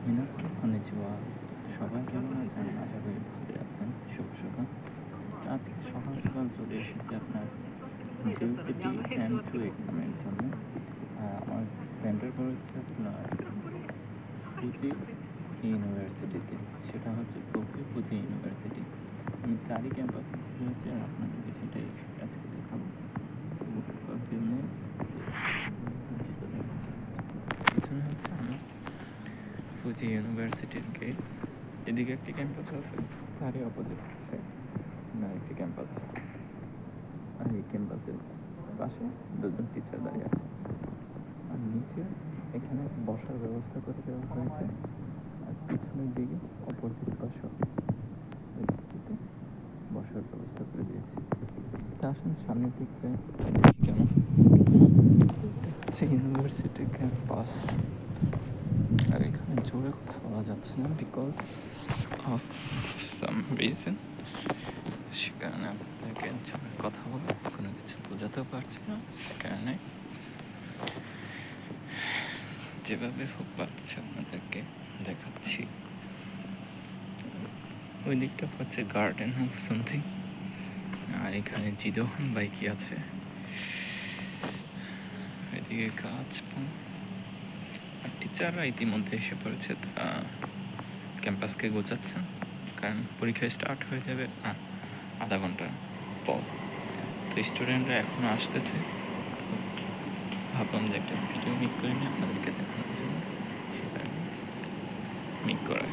মিনাসা কনিচিওয়া। সবাই কেমন আছেন? আশা করি ভালো আছেন। শুভ সকাল। আজকে সকাল সকাল চলে এসেছি আপনার জিওপিটি M2 এক্সামের জন্য। আমার সেন্টার পড়েছে আপনার ফুজি ইউনিভার্সিটিতে, সেটা হচ্ছে টোকিও ফুজি ইউনিভার্সিটি। আমি তারই ক্যাম্পাসে রয়েছে আর আপনাদেরকে সেটাই আজকে দেখাবো। পিছনে হচ্ছে আমার ফুজি ইউনিভার্সিটির গেট। এদিকে একটি ক্যাম্পাস আছে, তারই অপোজিট পাশে আরেকটি ক্যাম্পাস আছে। আর এই ক্যাম্পাসের পাশে দুজন টিচার দাঁড়িয়ে আছে। আর নিচে এখানে বসার ব্যবস্থা করে দেওয়া হয়েছে। আর পিছনের দিকে অপোজিট পাশে বসার ব্যবস্থা করে দিয়েছি। তা আসেন সামনের দিক যাই, দেখি কেমন হচ্ছে ইউনিভার্সিটির ক্যাম্পাস। আর এখানে জোরে কথা বলা যাচ্ছে না বিকজ অফ সাম রিজন। সে কারণে আপনাদেরকে জোরে কথা বলে কোনো কিছু বোঝাতেও পারছি না। সে কারণে যেভাবে হোক পাচ্ছে আপনাদেরকে দেখাচ্ছি। ওই দিকটা হচ্ছে গার্ডেন অফ সামথিং। আর এখানে জিদোহান বাইকি আছে। এদিকে গাছ আর টিচাররা ইতিমধ্যে এসে পড়েছে। তারা ক্যাম্পাসকে গোছাচ্ছেন, কারণ পরীক্ষা স্টার্ট হয়ে যাবে আধা ঘন্টা পর। তো স্টুডেন্টরা এখনও আসতেছে। তো ভাবলাম যে একটা ভিডিও মেক করে নিয়ে আপনাদেরকে দেখানোর জন্য, সেটা মেক করা।